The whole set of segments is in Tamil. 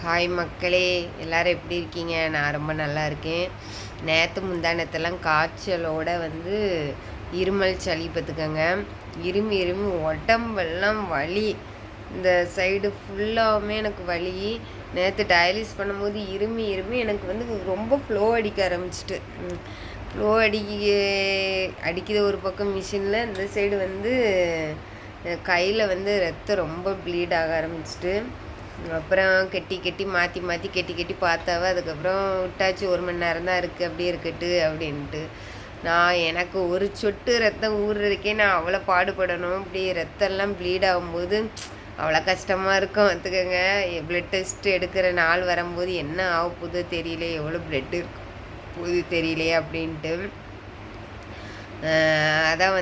ஹாய் மக்களே, எல்லோரும் எப்படி இருக்கீங்க? நான் ரொம்ப நல்லா இருக்கேன். நேற்று முந்தானத்தெல்லாம் காய்ச்சலோட இருமல் சளி பார்த்துக்கங்க. இருமி இருமி உடம்பெல்லாம் வலி. இந்த சைடு ஃபுல்லாகவுமே எனக்கு வலி. நேற்று டயாலிஸ் பண்ணும்போது இருமி இருமி எனக்கு ரொம்ப ஃப்ளோ அடிக்க ஆரம்பிச்சிட்டு. ஃப்ளோ அடிக்குது ஒரு பக்கம் மிஷினில். இந்த சைடு கையில் ரத்தம் ரொம்ப ப்ளீட் ஆக ஆரம்பிச்சிட்டு. அப்புறம் கெட்டி கெட்டி மாற்றி மாற்றி கெட்டி கெட்டி பார்த்தாவ. அதுக்கப்புறம் விட்டாச்சு, 1 மணி நேரம் தான் இருக்குது, அப்படியே இருக்கட்டு அப்படின்ட்டு. எனக்கு ஒரு சொட்டு ரத்தம் ஊறுறதுக்கே நான் அவ்வளோ பாடுபடணும். இப்படி ரத்தம்லாம் ப்ளீட் ஆகும்போது அவ்வளோ கஷ்டமாக இருக்கும் பார்த்துக்கோங்க. ப்ளட் டெஸ்ட் எடுக்கிற நாள் வரும்போது என்ன ஆக போதோ தெரியல, எவ்வளோ ப்ளட் இருக்கு போது தெரியலையே அப்படின்ட்டு. அதான்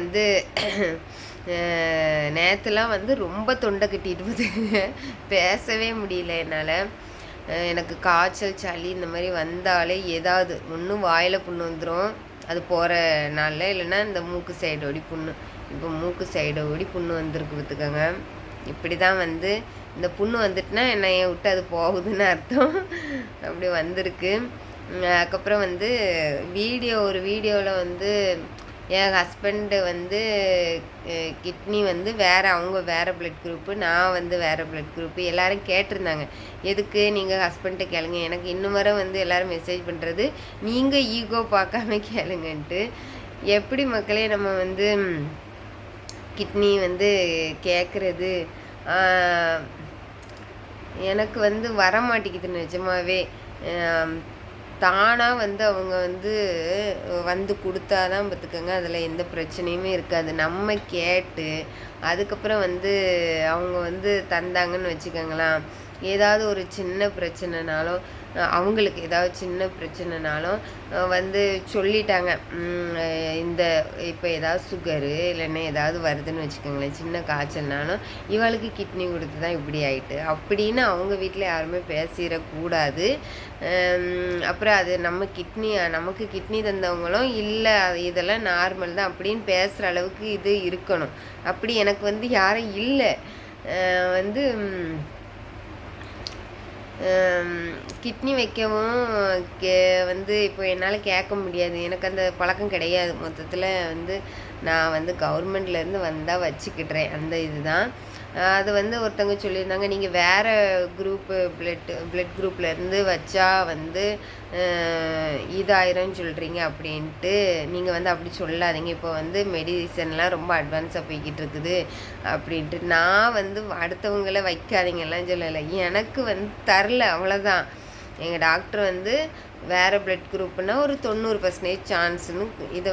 நேற்றுலாம் ரொம்ப தொண்டை கட்டிட்டு போகுதுங்க. பேசவே முடியல என்னால். எனக்கு காய்ச்சல் சளி இந்த மாதிரி வந்தாலே ஏதாவது ஒன்றும் வாயில் புண்ணு வந்துடும். அது போகிற நாளில், இல்லைன்னா இந்த மூக்கு சைடோடி புண்ணு. இப்போ மூக்கு சைடோடி புண்ணு வந்திருக்கு பார்த்துக்கோங்க. இப்படி தான் இந்த புண்ணு வந்துட்டுனா என்னைய விட்டு அது போகுதுன்னு அர்த்தம். அப்படி வந்திருக்கு. அதுக்கப்புறம் ஒரு வீடியோவில் என் ஹஸ்பண்டு கிட்னி வேறு, அவங்க வேறு ப்ளட் குரூப்பு, நான் வேறு ப்ளட் குரூப்பு. எல்லோரும் கேட்டிருந்தாங்க, எதுக்கு நீங்கள் ஹஸ்பண்ட்டை கேளுங்க. எனக்கு இன்னும் வர எல்லோரும் மெசேஜ் பண்ணுறது, நீங்கள் ஈகோ பார்க்காம கேளுங்கன்ட்டு. எப்படி மக்களே நம்ம கிட்னி கேட்குறது? எனக்கு வர மாட்டேங்குது நிஜமாவே. தானாக அவங்க கொடுத்தா தான் பார்த்துக்கோங்க, அதில் எந்த பிரச்சனையுமே இருக்காது. நம்ம கேட்டு அதுக்கப்புறம் அவங்க தந்தாங்கன்னு வச்சுக்கோங்களேன். ஏதாவது ஒரு சின்ன பிரச்சனைனாலும், அவங்களுக்கு ஏதாவது சின்ன பிரச்சனைனாலும் சொல்லிட்டாங்க. இந்த இப்போ ஏதாவது சுகரு இல்லைன்னா ஏதாவது வருதுன்னு வச்சுக்கோங்களேன், சின்ன காய்ச்சல்னாலும் இவளுக்கு கிட்னி கொடுத்து தான் இப்படி ஆயிட்டு அப்படின்னு அவங்க வீட்டில் யாருமே பேசிடக்கூடாது. அப்புறம் அது நமக்கு கிட்னி தந்தவங்களும் இல்லை, இதெல்லாம் நார்மல் தான் அப்படின்னு பேசுகிற அளவுக்கு இது இருக்கணும். அப்படி எனக்கு யாரும் இல்லை. கிட்னி வைக்கவும் இப்போ என்னால் கேட்க முடியாது. எனக்கு அந்த பழக்கம் கிடையாது. மொத்தத்தில் நான் கவர்மெண்ட்லேருந்து வந்தால் வச்சுக்கிட்டுறேன், அந்த இதுதான். அது ஒருத்தவங்க சொல்லியிருந்தாங்க, நீங்கள் வேறு குரூப்பு ப்ளட் குரூப்லேருந்து வச்சா இதாயிரம்னு சொல்கிறீங்க அப்படின்ட்டு. நீங்கள் அப்படி சொல்லாதீங்க, இப்போ மெடிசன்லாம் ரொம்ப அட்வான்ஸாக போய்கிட்டு இருக்குது அப்படின்ட்டு. நான் அடுத்தவங்கள வைக்காதீங்கலாம் சொல்லலை, எனக்கு தரல, அவ்வளோதான். எங்கள் டாக்டர் வேறு ப்ளட் குரூப்புனா ஒரு 90% சான்ஸுன்னு இதை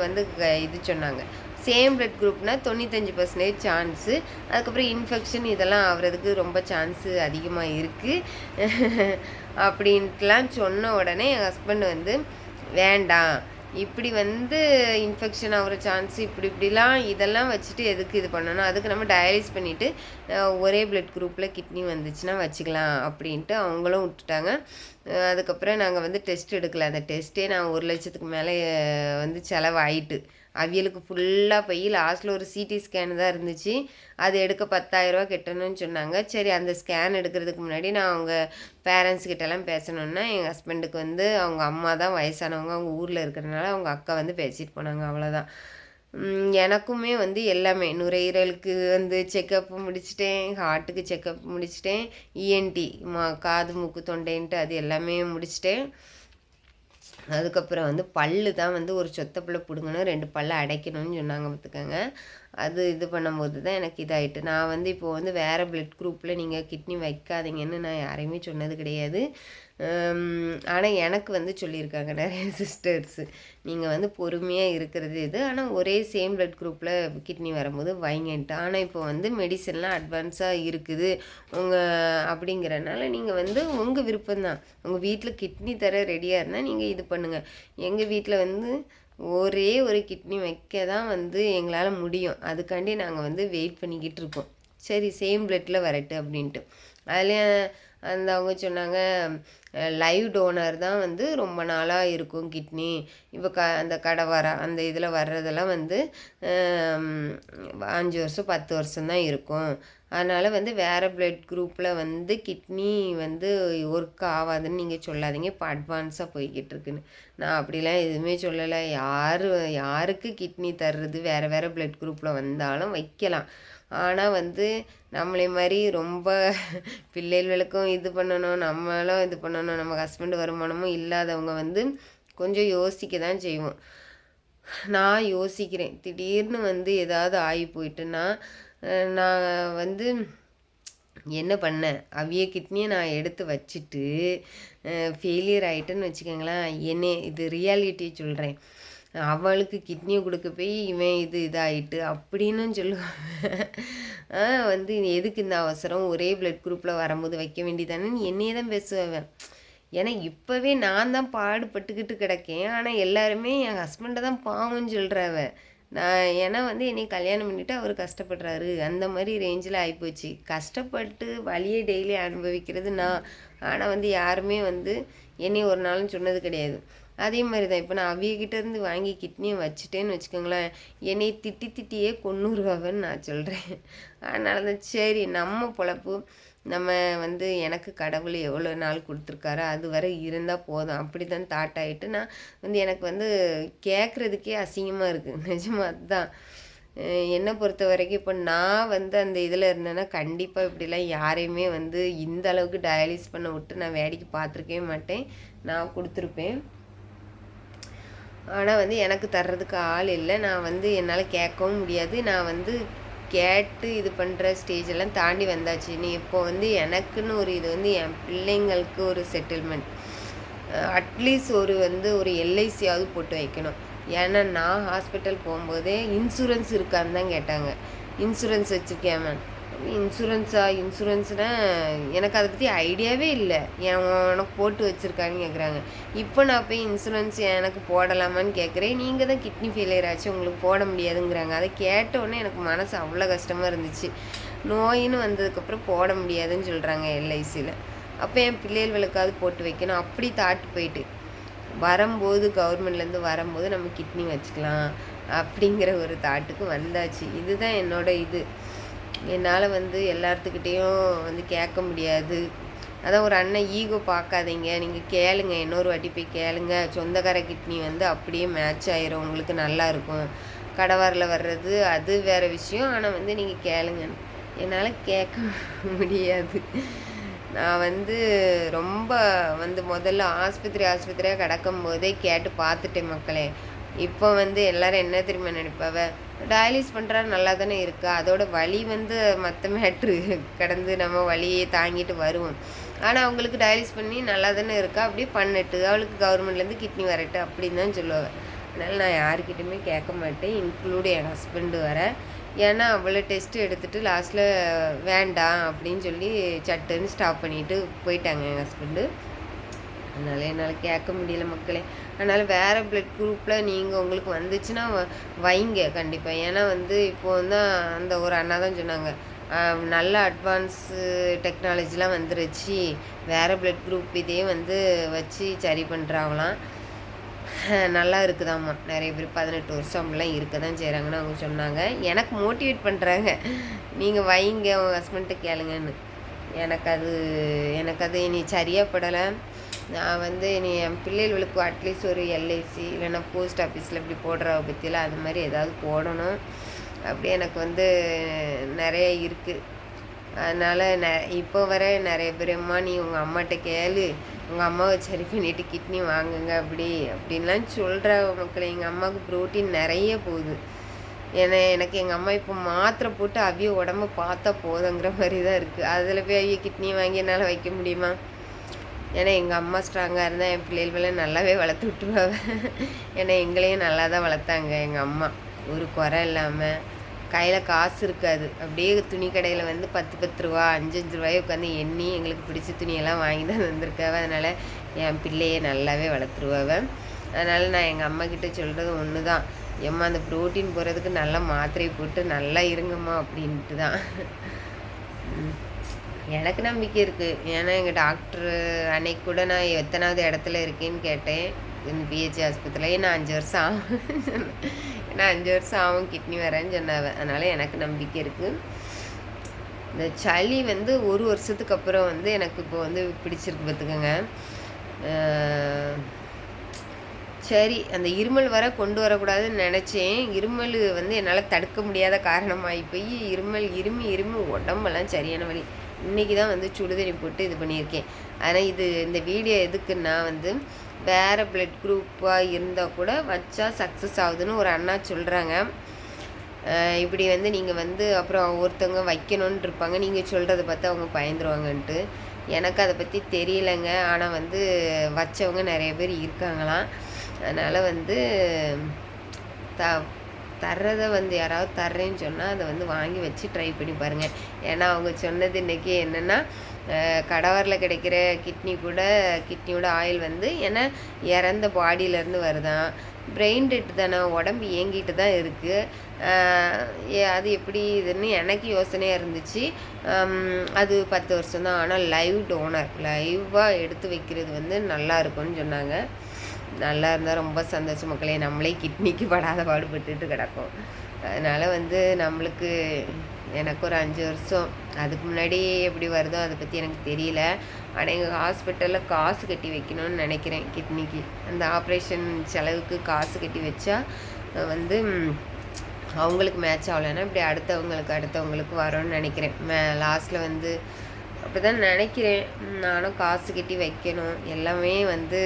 இது சொன்னாங்க. சேம் ப்ளட் குரூப்னால் 95% சான்ஸு. அதுக்கப்புறம் இன்ஃபெக்ஷன் இதெல்லாம் ஆகிறதுக்கு ரொம்ப சான்ஸு அதிகமாக இருக்குது அப்படின்ட்டுலாம் சொன்ன உடனே என் ஹஸ்பண்ட் வேண்டாம், இப்படி இன்ஃபெக்ஷன் ஆகிற சான்ஸு இப்படிலாம் இதெல்லாம் வச்சுட்டு எதுக்கு இது பண்ணணும், அதுக்கு நம்ம டயாலிஸ் பண்ணிவிட்டு ஒரே ப்ளட் குரூப்பில் கிட்னி வந்துச்சுன்னா வச்சுக்கலாம் அப்படின்ட்டு அவங்களும் விட்டுட்டாங்க. அதுக்கப்புறம் நாங்கள் டெஸ்ட் எடுக்கல. அந்த டெஸ்ட்டே நான் 1 லட்சத்துக்கு மேலே செலவாயிட்டு. அவியலுக்கு ஃபுல்லாக போய் லாஸ்ட்டில் ஒரு சிடி ஸ்கேனு தான் இருந்துச்சு. அது எடுக்க 10,000 கட்டணும்னு சொன்னாங்க. சரி, அந்த ஸ்கேன் எடுக்கிறதுக்கு முன்னாடி நான் அவங்க பேரண்ட்ஸ் கிட்டலாம் பேசணுன்னா, எங்கள் ஹஸ்பண்டுக்கு அவங்க அம்மா தான் வயசானவங்க, அவங்க ஊரில் இருக்கிறனால அவங்க அக்கா பேசிட்டு போனாங்க, அவ்வளோதான். எனக்குமே எல்லாமே நுரையீரலுக்கு செக்கப் முடிச்சிட்டேன், ஹார்ட்டுக்கு செக்கப் முடிச்சிட்டேன், இஎன்டி காது மூக்கு தொண்டைன்ட்டு அது எல்லாமே முடிச்சிட்டேன். அதுக்கப்புறம் பல்லு தான் ஒரு சொத்தை பல்ல பிடுங்கணும், 2 பல்ல அடைக்கணும்னு சொன்னாங்க பார்த்துக்கோங்க. அது இது பண்ணும்போது தான் எனக்கு இதாகிட்டு. நான் இப்போது வேறு ப்ளட் குரூப்பில் நீங்கள் கிட்னி வைக்காதீங்கன்னு நான் யாரையுமே சொன்னது கிடையாது. ஆனால் எனக்கு சொல்லியிருக்காங்க நிறைய சிஸ்டர்ஸு, நீங்கள் பொறுமையாக இருக்கிறது இது, ஆனால் ஒரே சேம் ப்ளட் குரூப்பில் கிட்னி வரும்போது வைங்கன்ட்டு. ஆனால் இப்போ மெடிசன்லாம் அட்வான்ஸாக இருக்குது அப்படிங்கிறனால நீங்கள் உங்கள் விருப்பம்தான். உங்கள் வீட்டில் கிட்னி தர ரெடியாக இருந்தால் நீங்கள் இது பண்ணுங்கள். எங்கள் வீட்டில் ஒரே ஒரு கிட்னி வைக்க தான் எங்களால் முடியும். அதுக்காண்டி நாங்கள் வெயிட் பண்ணிக்கிட்டு இருக்கோம். சரி, சேம் ப்ளட்டில் வரட்டு அப்படின்ட்டு. அதில் அந்த அவங்க சொன்னாங்க லைவ் டோனர் தான் வந்து ரொம்ப நாளாக இருக்கும் கிட்னி. இப்போ அந்த கடை அந்த இதில் வர்றதெல்லாம் வந்து 5 வருஷம் 10 வருஷம் தான் இருக்கும். அதனால் வந்து வேறு பிளட் குரூப்பில் வந்து கிட்னி வந்து ஒர்க் ஆகாதுன்னு நீங்கள் சொல்லாதீங்க, இப்போ அட்வான்ஸாக போய்கிட்டு இருக்குன்னு. நான் அப்படிலாம் எதுவுமே சொல்லலை. யாருக்கு கிட்னி தர்றது வேறு வேறு பிளட் குரூப்பில் வந்தாலும் வைக்கலாம். ஆனால் வந்து நம்மளை மாதிரி ரொம்ப பிள்ளைகளுக்கும் இது பண்ணணும், நம்மளும் இது பண்ணணும், நம்ம ஹஸ்பண்ட் வருமானமும் இல்லாதவங்க வந்து கொஞ்சம் யோசிக்க தான் செய்வோம். நான் யோசிக்கிறேன், திடீர்னு வந்து ஏதாவது ஆகி போயிட்டுன்னா நான் வந்து என்ன பண்ணேன், அவிய கிட்னியை நான் எடுத்து வச்சுட்டு ஃபெயிலியர் ஆகிட்டேன்னு வச்சுக்கோங்களேன். இது ரியாலிட்டி சொல்கிறேன். அவளுக்கு கிட்னியை கொடுக்க போய் இவன் இதாகிட்டு அப்படின்னு சொல்லுவாங்க. வந்து எதுக்கு இந்த அவசரம், ஒரே பிளட் குரூப்பில் வரும்போது வைக்க வேண்டியதானேன்னு என்னையே தான் பேசுவேன். ஏன்னா இப்போவே நான் தான் பாடுபட்டுக்கிட்டு கிடக்கேன். ஆனால் எல்லாருமே என் ஹஸ்பண்டை தான் பாவம்னு சொல்கிறவ. ஏன்னா வந்து என்னை கல்யாணம் பண்ணிவிட்டு அவர் கஷ்டப்படுறாரு, அந்த மாதிரி ரேஞ்சில் ஆகிப்போச்சு. கஷ்டப்பட்டு வழியை டெய்லி அனுபவிக்கிறது நான். ஆனால் வந்து யாருமே வந்து என்னை ஒரு நாளும் சொன்னது கிடையாது. அதே மாதிரி தான் இப்போ நான் அவியகிட்டேருந்து வாங்கி கிட்னியை வச்சுட்டேன்னு வச்சுக்கோங்களேன், என்னை திட்டியே கொன்னுருவாவன்னு நான் சொல்கிறேன். அதனால தான் சரி, நம்ம பொழப்பு நம்ம வந்து எனக்கு கடவுள் எவ்வளோ நாள் கொடுத்துருக்காரோ அது வரை இருந்தால் போதும், அப்படி தான் தாட் ஆகிட்டு நான் வந்து எனக்கு வந்து கேட்குறதுக்கே அசிங்கமாக இருக்குது நிஜமாக. அதுதான் என்னை பொறுத்த வரைக்கும். இப்போ நான் வந்து அந்த இதில் இருந்தேன்னா கண்டிப்பாக இப்படிலாம் யாரையுமே வந்து இந்த அளவுக்கு டயாலிஸ் பண்ண விட்டு நான் வேடிக்கை பார்த்துருக்கவே மாட்டேன், நான் கொடுத்துருப்பேன். ஆனால் வந்து எனக்கு தர்றதுக்கு ஆள் இல்லை. நான் வந்து என்னால் கேட்கவும் முடியாது. நான் வந்து கேட்டு இது பண்ணுற ஸ்டேஜெல்லாம் தாண்டி வந்தாச்சு. நீ இப்போ வந்து எனக்குன்னு ஒரு இது வந்து என் பிள்ளைங்களுக்கு ஒரு செட்டில்மெண்ட், அட்லீஸ்ட் ஒரு எல்ஐசியாவது போட்டு வைக்கணும். ஏன்னா நான் ஹாஸ்பிட்டல் போகும்போதே இன்சூரன்ஸ் இருக்கான்னு தான் கேட்டாங்க. இன்சூரன்ஸ் வச்சுருக்கேன் மேம். இன்சூரன்ஸ்னால் எனக்கு அதை பற்றி ஐடியாவே இல்லை. உனக்கு போட்டு வச்சுருக்கான்னு கேட்குறாங்க. இப்போ நான் போய் இன்சூரன்ஸ் எனக்கு போடலாமான்னு கேட்குறேன். நீங்கள் தான் கிட்னி ஃபெயிலியர் ஆச்சு, உங்களுக்கு போட முடியாதுங்கிறாங்க. அதை கேட்டோடனே எனக்கு மனசு அவ்வளோ கஷ்டமாக இருந்துச்சு. நோயின்னு வந்ததுக்கப்புறம் போட முடியாதுன்னு சொல்கிறாங்க எல்ஐசியில். அப்போ என் பிள்ளைகளுக்காவது போட்டு வைக்கணும் அப்படி தாட்டு போயிட்டு வரும்போது, கவர்மெண்ட்லேருந்து வரும்போது நம்ம கிட்னி வச்சுக்கலாம் அப்படிங்கிற ஒரு தாட்டுக்கு வந்தாச்சு. இதுதான் என்னோட இது. என்னால் வந்து எல்லாத்துக்கிட்டேயும் வந்து கேட்க முடியாது. அதான் ஒரு அண்ணன் ஈகோ பார்க்காதீங்க, நீங்கள் கேளுங்க, இன்னொரு வாட்டி போய் கேளுங்க, சொந்தக்கார கிட்னி வந்து அப்படியே மேட்ச் ஆயிரும், உங்களுக்கு நல்லாயிருக்கும். கடவாரில் வர்றது அது வேறு விஷயம். ஆனால் வந்து நீங்கள் கேளுங்க. என்னால் கேட்க முடியாது. நான் வந்து ரொம்ப வந்து முதல்ல ஆஸ்பத்திரியாக கிடக்கும் போதே கேட்டு பார்த்துட்டேன் மக்களே. இப்போ வந்து எல்லோரும் என்ன தெரியுமா நினைப்பாவ, டயாலிஸ் பண்ணுறா நல்லா தானே இருக்கா, அதோட வலி வந்து மற்ற மேட்ரு கடந்து நம்ம வலியை தாங்கிட்டு வருவோம். ஆனால் அவங்களுக்கு டயாலிஸ் பண்ணி நல்லா தானே இருக்கா, அப்படியே பண்ணிட்டு அவளுக்கு கவர்மெண்ட்லேருந்து கிட்னி வரட்டு அப்படின்னு தான் சொல்லுவேன். அதனால் நான் யாருக்கிட்டையுமே கேட்க மாட்டேன், இன்க்ளூடு என் ஹஸ்பண்டு வர. ஏன்னா அவ்வளோ டெஸ்ட்டு எடுத்துகிட்டு லாஸ்ட்டில் வேண்டாம் அப்படின்னு சொல்லி சட்டுன்னு ஸ்டாப் பண்ணிவிட்டு போயிட்டாங்க என் ஹஸ்பண்டு. அதனால் என்னால் கேட்க முடியல மக்களே. அதனால் வேறு பிளட் குரூப்பில் நீங்கள் உங்களுக்கு வந்துச்சுன்னா வைங்க கண்டிப்பாக. ஏன்னா வந்து இப்போது தான் அந்த ஒரு அண்ணா தான் சொன்னாங்க, நல்ல அட்வான்ஸு டெக்னாலஜிலாம் வந்துருச்சு, வேறு பிளட் குரூப் இதே வந்து வச்சு சரி பண்ணுறாங்களாம், நல்லா இருக்குதாம்மா. நிறைய பேர் 18 வருஷம் அப்படிலாம் இருக்க தான் செய்கிறாங்கன்னு அவங்க சொன்னாங்க. எனக்கு மோட்டிவேட் பண்ணுறாங்க, நீங்கள் வைங்க உங்கள் ஹஸ்பண்ட்டை கேளுங்கன்னு. எனக்கு அது இனி சரியாக படலை. நான் வந்து இனி என் பிள்ளைகளுக்கு அட்லீஸ்ட் ஒரு எல்ஐசி இல்லைன்னா போஸ்ட் ஆஃபீஸில் இப்படி போடுற பற்றியில் அது மாதிரி ஏதாவது போடணும். அப்படி எனக்கு வந்து நிறைய இருக்குது. அதனால் இப்போ வர நிறைய பேர், அம்மா நீ உங்கள் அம்மாட்ட கேளு, உங்கள் அம்மாவை சரி பண்ணிவிட்டு கிட்னி வாங்குங்க அப்படின்லாம் சொல்கிற மக்களை. எங்கள் அம்மாவுக்கு ப்ரோட்டீன் நிறைய போகுது. எனக்கு எங்கள் அம்மா இப்போ மாத்திரை போட்டு அவிய உடம்ப பார்த்தா போதுங்கிற மாதிரி தான் இருக்குது. அதில் போய் அவிய கிட்னி வாங்கி என்னால் வைக்க முடியுமா? ஏன்னா எங்கள் அம்மா ஸ்ட்ராங்காக இருந்தால் என் பிள்ளைகளை நல்லாவே வளர்த்து விட்டுருவாங்க. ஏன்னா எங்களையும் நல்லா தான் வளர்த்தாங்க எங்கள் அம்மா, ஒரு குறை இல்லாமல். கையில் காசு இருக்காது, அப்படியே துணி கடையில் வந்து 10 ரூபா 5 ரூபாயை உட்காந்து எண்ணி எங்களுக்கு பிடிச்ச துணியெல்லாம் வாங்கி தான் வந்திருக்காவ. அதனால் என் பிள்ளையை நல்லாவே வளர்த்துருவாவ. அதனால் நான் எங்கள் அம்மாக்கிட்ட சொல்கிறது ஒன்று தான், எம்மா அந்த ப்ரோட்டீன் போகிறதுக்கு நல்லா மாத்திரை போட்டு நல்லா இருங்கம்மா அப்படின்ட்டு தான். எனக்கு நம்பிக்கை இருக்குது. ஏன்னா எங்கள் டாக்டரு அன்னைக்கு கூட நான் எத்தனாவது இடத்துல இருக்கேன்னு கேட்டேன். இந்த பிஹெச்சி ஆஸ்பத்திரியில் நான் 5 வருஷம் ஆகும் சொன்னேன். ஏன்னா 5 வருஷம் ஆகும் கிட்னி வரேன்னு சொன்னாவ. அதனால் எனக்கு நம்பிக்கை இருக்குது. இந்த சளி வந்து 1 வருஷத்துக்கு அப்புறம் வந்து எனக்கு இப்போ வந்து பிடிச்சிருக்கு பார்த்துக்கோங்க. சரி, அந்த இருமல் வர கொண்டு வரக்கூடாதுன்னு நினச்சேன். இருமல் வந்து என்னால் தடுக்க முடியாத காரணமாகி போய் இருமி உடம்பெல்லாம் சரியான வலி. இன்றைக்கி தான் வந்து சுடுதண்ணி போட்டு இது பண்ணியிருக்கேன். ஆனால் இந்த வீடியோ எதுக்குன்னா வந்து வேறு பிளட் குரூப்பாக இருந்தால் கூட வச்சா சக்ஸஸ் ஆகுதுன்னு ஒரு அண்ணா சொல்கிறாங்க. இப்படி வந்து நீங்கள் வந்து அப்புறம் ஒருத்தவங்க வைக்கணுன்னு இருப்பாங்க, நீங்கள் சொல்கிறத பார்த்து அவங்க பயந்துருவாங்கன்ட்டு. எனக்கு அதை பற்றி தெரியலைங்க. ஆனால் வந்து வச்சவங்க நிறைய பேர் இருக்காங்களாம். அதனால் வந்து தர்றதை வந்து யாராவது தர்றேன்னு சொன்னால் அதை வந்து வாங்கி வச்சு ட்ரை பண்ணி பாருங்கள். ஏன்னா அவங்க சொன்னது இன்றைக்கி என்னென்னா, கடவரில் கிடைக்கிற கிட்னியோட ஆயில் வந்து ஏன்னா இறந்த பாடியிலேருந்து வருதான். பிரெயின் டெட் தானே, உடம்பு இயங்கிட்டு தான் இருக்குது. அது எப்படி இதுன்னு எனக்கு யோசனையாக இருந்துச்சு. அது 10 வருஷம் தான். ஆனால் லைவாக எடுத்து வைக்கிறது வந்து நல்லா இருக்கும்னு சொன்னாங்க. நல்லா இருந்தால் ரொம்ப சந்தோஷம் மக்களே. நம்மளே கிட்னிக்கு படாத பாடுபட்டுட்டு கிடக்கும். அதனால் வந்து எனக்கு ஒரு 5 வருஷம் அதுக்கு முன்னாடி எப்படி வருதோ அதை பற்றி எனக்கு தெரியல. ஆனால் எங்கள் ஹாஸ்பிட்டலில் காசு கட்டி வைக்கணும்னு நினைக்கிறேன் கிட்னிக்கு. அந்த ஆப்ரேஷன் செலவுக்கு காசு கட்டி வச்சா வந்து அவங்களுக்கு மேட்ச் ஆகலைன்னா இப்படி அடுத்தவங்களுக்கு வரோன்னு நினைக்கிறேன். லாஸ்ட்டில் வந்து அப்படி தான் நினைக்கிறேன். நானும் காசு கட்டி வைக்கணும். எல்லாமே வந்து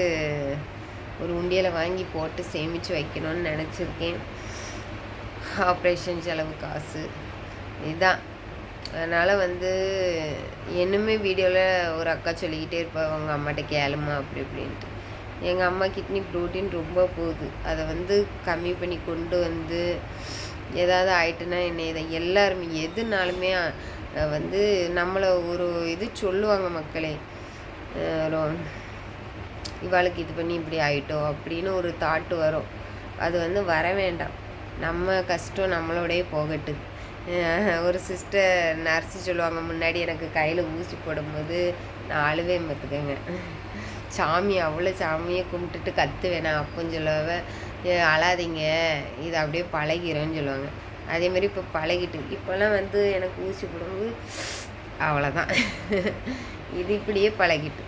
ஒரு உண்டியலை வாங்கி போட்டு சேமித்து வைக்கணும்னு நினச்சிருக்கேன். ஆப்ரேஷன் செலவு காசு இதுதான். அதனால் வந்து இன்னுமே வீடியோவில் ஒரு அக்கா சொல்லிக்கிட்டே இருப்பாள், உங்கள் அம்மாட்ட கேளுமா அப்படி இப்படின்ட்டு. எங்கள் அம்மா கிட்னி ப்ரோட்டீன் ரொம்ப போகுது. அதை வந்து கம்மி பண்ணி கொண்டு வந்து ஏதாவது ஆயிட்டுன்னா இதை எல்லாருமே எதுனாலுமே வந்து நம்மளை ஒரு இது சொல்லுவாங்க மக்களே, இவாளுக்கு இது பண்ணி இப்படி ஆகிட்டோம் அப்படின்னு ஒரு தாட்டு வரும். அது வந்து வர வேண்டாம். நம்ம கஷ்டம் நம்மளோடய போகட்டு. ஒரு சிஸ்டர் நர்ஸு சொல்லுவாங்க, முன்னாடி எனக்கு கையில் ஊசி போடும்போது நான் அழுவேன் பார்த்துக்கோங்க. சாமியை கும்பிட்டுட்டு கத்துவேன். நான் அப்போன்னு சொல்லுவ, அழாதீங்க இது அப்படியே பழகிறோன்னு சொல்லுவாங்க. அதேமாதிரி இப்போ பழகிட்டு இப்போல்லாம் வந்து எனக்கு ஊசி போடும்போது அவ்வளோதான், இது இப்படியே பழகிட்டு.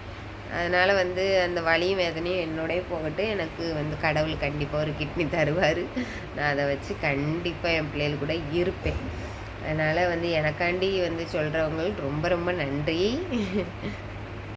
அதனால் வந்து அந்த வலியும் வேதனையும் என்னோடய போகட்டு. எனக்கு வந்து கடவுள் கண்டிப்பாக ஒரு கிட்னி தருவார். நான் அதை வச்சு கண்டிப்பாக என் பிள்ளைகள் கூட இருப்பேன். அதனால் வந்து எனக்காண்டி வந்து சொல்கிறவங்களுக்கு ரொம்ப ரொம்ப நன்றி.